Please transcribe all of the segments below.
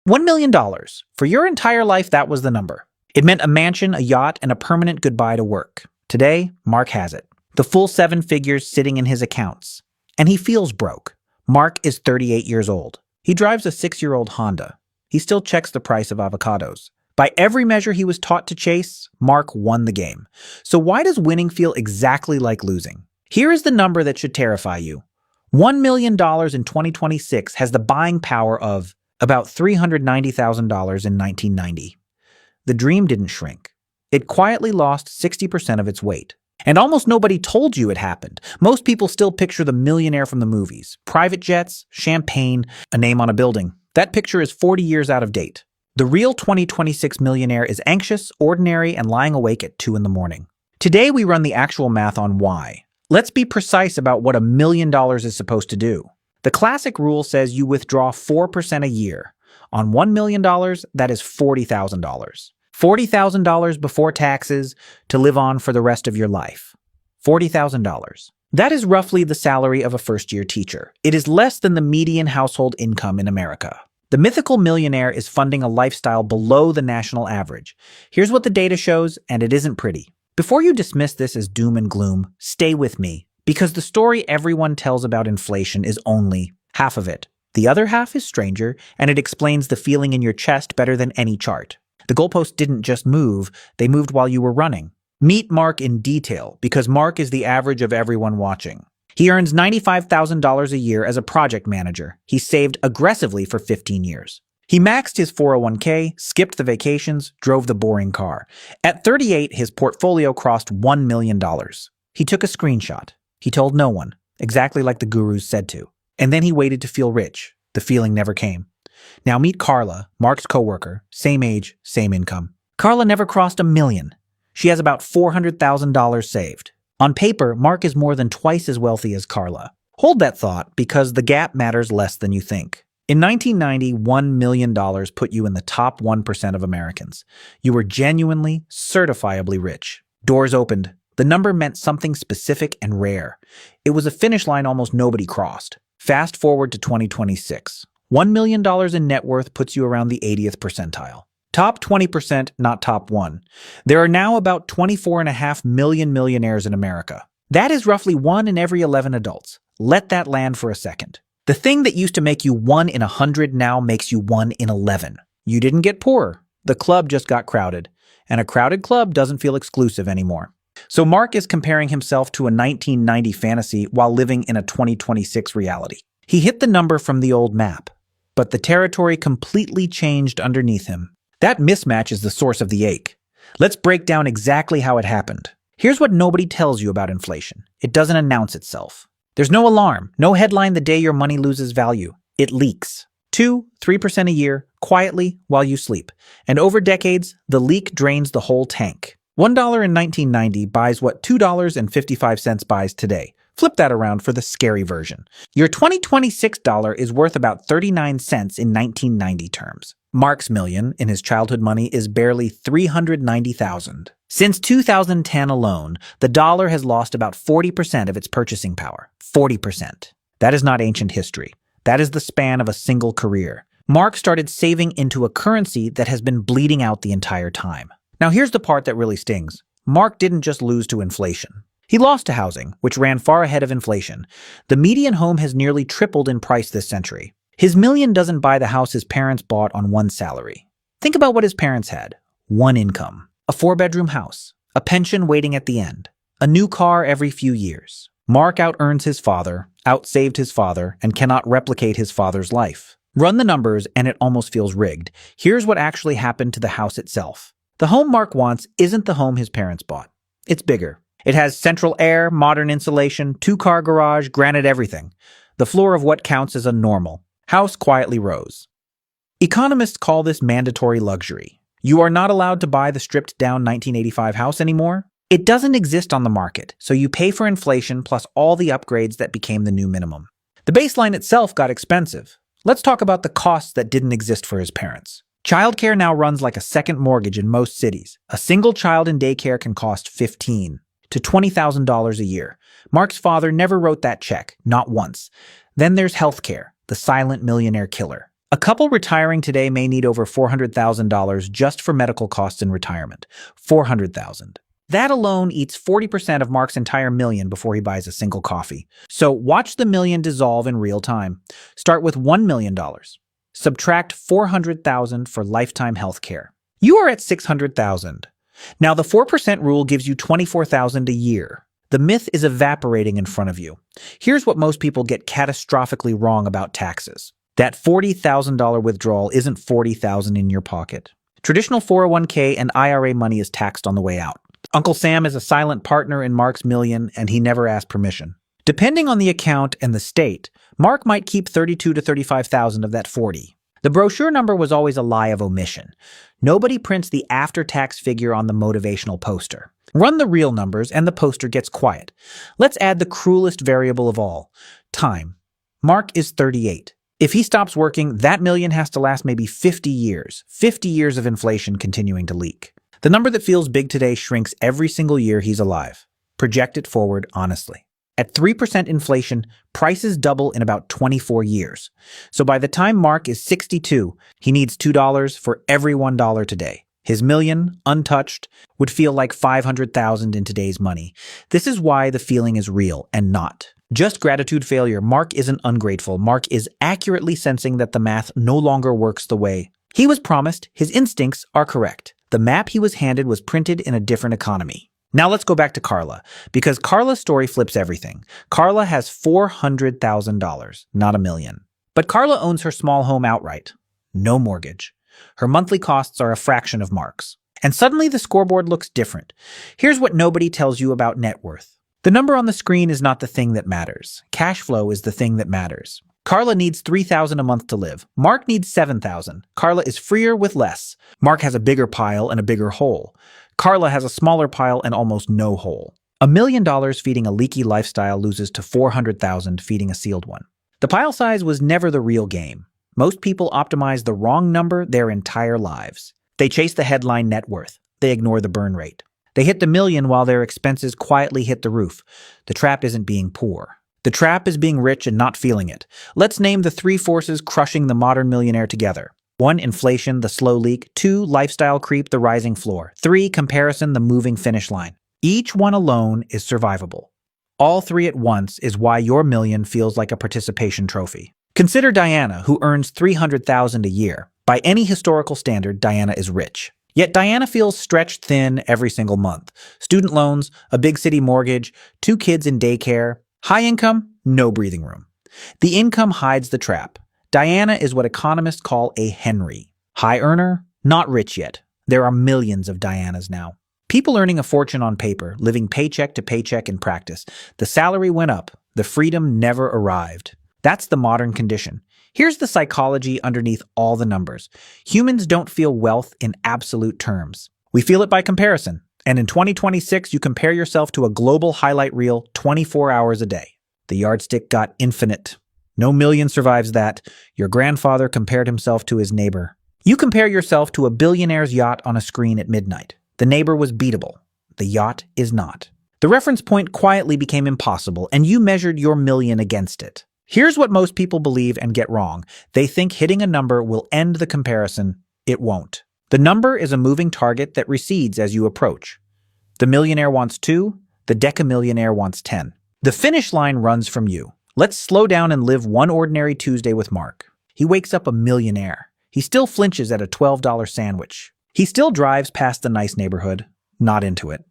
$1 million. For your entire life, that was the number. It meant a mansion, a yacht, and a permanent goodbye to work. Today, Mark has it. The full 7 figures sitting in his accounts. And he feels broke. Mark is 38 years old. He drives a 6-year-old Honda. He still checks the price of avocados. By every measure he was taught to chase, Mark won the game. So why does winning feel exactly like losing? Here is the number that should terrify you. $1 million in 2026 has the buying power of about $390,000 in 1990. The dream didn't shrink. It quietly lost 60% of its weight. And almost nobody told you it happened. Most people still picture the millionaire from the movies. Private jets, champagne, a name on a building. That picture is 40 years out of date. The real 2026 millionaire is anxious, ordinary, and lying awake at 2 in the morning. Today we run the actual math on why. Let's be precise about what $1 million is supposed to do. The classic rule says you withdraw 4% a year. On $1 million, that is $40,000. $40,000 before taxes to live on for the rest of your life. $40,000. That is roughly the salary of a first-year teacher. It is less than the median household income in America. The mythical millionaire is funding a lifestyle below the national average. Here's what the data shows, and it isn't pretty. Before you dismiss this as doom and gloom, stay with me, because the story everyone tells about inflation is only half of it. The other half is stranger, and it explains the feeling in your chest better than any chart. The goalposts didn't just move, they moved while you were running. Meet Mark in detail, because Mark is the average of everyone watching. He earns $95,000 a year as a project manager. He saved aggressively for 15 years. He maxed his 401k, skipped the vacations, drove the boring car. At 38, his portfolio crossed $1 million. He took a screenshot. He told no one, exactly like the gurus said to. And then he waited to feel rich. The feeling never came. Now meet Carla, Mark's coworker, same age, same income. Carla never crossed $1 million. She has about $400,000 saved. On paper, Mark is more than twice as wealthy as Carla. Hold that thought, because the gap matters less than you think. In 1990, $1 million put you in the top 1% of Americans. You were genuinely, certifiably rich. Doors opened. The number meant something specific and rare. It was a finish line almost nobody crossed. Fast forward to 2026. $1 million in net worth puts you around the 80th percentile. Top 20%, not top 1. There are now about 24.5 million millionaires in America. That is roughly 1 in every 11 adults. Let that land for a second. The thing that used to make you 1 in 100 now makes you 1 in 11. You didn't get poorer. The club just got crowded. And a crowded club doesn't feel exclusive anymore. So Mark is comparing himself to a 1990 fantasy while living in a 2026 reality. He hit the number from the old map, but the territory completely changed underneath him. That mismatch is the source of the ache. Let's break down exactly how it happened. Here's what nobody tells you about inflation. It doesn't announce itself. There's no alarm, no headline the day your money loses value. It leaks. 2-3% a year, quietly, while you sleep. And over decades, the leak drains the whole tank. $1 in 1990 buys what $2.55 buys today. Flip that around for the scary version. Your 2026 dollar is worth about 39 cents in 1990 terms. Mark's million, in his childhood money, is barely $390,000. Since 2010 alone, the dollar has lost about 40% of its purchasing power. 40%. That is not ancient history. That is the span of a single career. Mark started saving into a currency that has been bleeding out the entire time. Now here's the part that really stings. Mark didn't just lose to inflation. He lost to housing, which ran far ahead of inflation. The median home has nearly tripled in price this century. His million doesn't buy the house his parents bought on one salary. Think about what his parents had. One income. A 4-bedroom house. A pension waiting at the end. A new car every few years. Mark out-earns his father, out-saved his father, and cannot replicate his father's life. Run the numbers and it almost feels rigged. Here's what actually happened to the house itself. The home Mark wants isn't the home his parents bought. It's bigger. It has central air, modern insulation, 2-car garage, granite everything. The floor of what counts as a normal. House quietly rose. Economists call this mandatory luxury. You are not allowed to buy the stripped-down 1985 house anymore. It doesn't exist on the market, so you pay for inflation plus all the upgrades that became the new minimum. The baseline itself got expensive. Let's talk about the costs that didn't exist for his parents. Childcare now runs like a second mortgage in most cities. A single child in daycare can cost $15,000 to $20,000 a year. Mark's father never wrote that check, not once. Then there's healthcare, the silent millionaire killer. A couple retiring today may need over $400,000 just for medical costs in retirement. $400,000. That alone eats 40% of Mark's entire million before he buys a single coffee. So watch the million dissolve in real time. Start with $1 million. Subtract $400,000 for lifetime health care. You are at $600,000. Now the 4% rule gives you $24,000 a year. The myth is evaporating in front of you. Here's what most people get catastrophically wrong about taxes. That $40,000 withdrawal isn't $40,000 in your pocket. Traditional 401k and IRA money is taxed on the way out. Uncle Sam is a silent partner in Mark's million, and he never asked permission. Depending on the account and the state, Mark might keep $32,000 to $35,000 of that $40,000. The brochure number was always a lie of omission. Nobody prints the after-tax figure on the motivational poster. Run the real numbers, and the poster gets quiet. Let's add the cruelest variable of all: time. Mark is 38. If he stops working, that million has to last maybe 50 years. 50 years of inflation continuing to leak. The number that feels big today shrinks every single year he's alive. Project it forward honestly. At 3% inflation, prices double in about 24 years. So by the time Mark is 62, he needs $2 for every $1 today. His million, untouched, would feel like $500,000 in today's money. This is why the feeling is real and not just gratitude failure. Mark isn't ungrateful. Mark is accurately sensing that the math no longer works the way he was promised. His instincts are correct. The map he was handed was printed in a different economy. Now let's go back to Carla, because Carla's story flips everything. Carla has $400,000, not $1 million. But Carla owns her small home outright. No mortgage. Her monthly costs are a fraction of Mark's. And suddenly the scoreboard looks different. Here's what nobody tells you about net worth. The number on the screen is not the thing that matters. Cash flow is the thing that matters. Carla needs $3,000 a month to live. Mark needs $7,000. Carla is freer with less. Mark has a bigger pile and a bigger hole. Carla has a smaller pile and almost no hole. $1 million feeding a leaky lifestyle loses to $400,000 feeding a sealed one. The pile size was never the real game. Most people optimize the wrong number their entire lives. They chase the headline net worth. They ignore the burn rate. They hit the million while their expenses quietly hit the roof. The trap isn't being poor. The trap is being rich and not feeling it. Let's name the three forces crushing the modern millionaire together. 1. Inflation, the slow leak. 2. Lifestyle creep, the rising floor. 3. Comparison, the moving finish line. Each one alone is survivable. All three at once is why your million feels like a participation trophy. Consider Diana, who earns $300,000 a year. By any historical standard, Diana is rich. Yet Diana feels stretched thin every single month. Student loans, a big city mortgage, 2 kids in daycare. High income, no breathing room. The income hides the trap. Diana is what economists call a Henry. High earner, not rich yet. There are millions of Dianas now. People earning a fortune on paper, living paycheck to paycheck in practice. The salary went up. The freedom never arrived. That's the modern condition. Here's the psychology underneath all the numbers. Humans don't feel wealth in absolute terms. We feel it by comparison. And in 2026, you compare yourself to a global highlight reel 24 hours a day. The yardstick got infinite. No million survives that. Your grandfather compared himself to his neighbor. You compare yourself to a billionaire's yacht on a screen at midnight. The neighbor was beatable. The yacht is not. The reference point quietly became impossible, and you measured your million against it. Here's what most people believe and get wrong. They think hitting a number will end the comparison. It won't. The number is a moving target that recedes as you approach. The millionaire wants 2, the decamillionaire wants 10. The finish line runs from you. Let's slow down and live one ordinary Tuesday with Mark. He wakes up a millionaire. He still flinches at a $12 sandwich. He still drives past the nice neighborhood, not into it.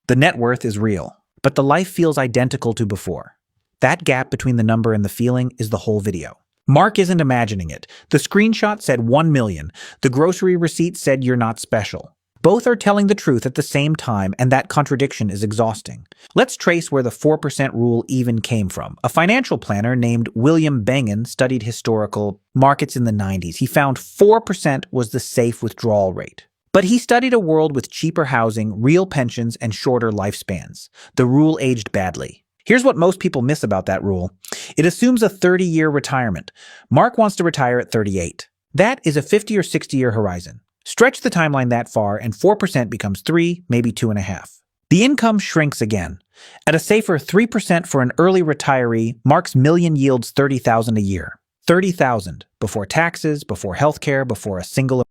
The net worth is real, but the life feels identical to before. That gap between the number and the feeling is the whole video. Mark isn't imagining it. The screenshot said 1 million. The grocery receipt said you're not special. Both are telling the truth at the same time, and that contradiction is exhausting. Let's trace where the 4% rule even came from. A financial planner named William Bengen studied historical markets in the 90s. He found 4% was the safe withdrawal rate. But he studied a world with cheaper housing, real pensions, and shorter lifespans. The rule aged badly. Here's what most people miss about that rule. It assumes a 30-year retirement. Mark wants to retire at 38. That is a 50 or 60-year horizon. Stretch the timeline that far, and 4% becomes 3, maybe 2.5. The income shrinks again. At a safer 3% for an early retiree, Mark's million yields $30,000 a year. $30,000 before taxes, before healthcare, before a single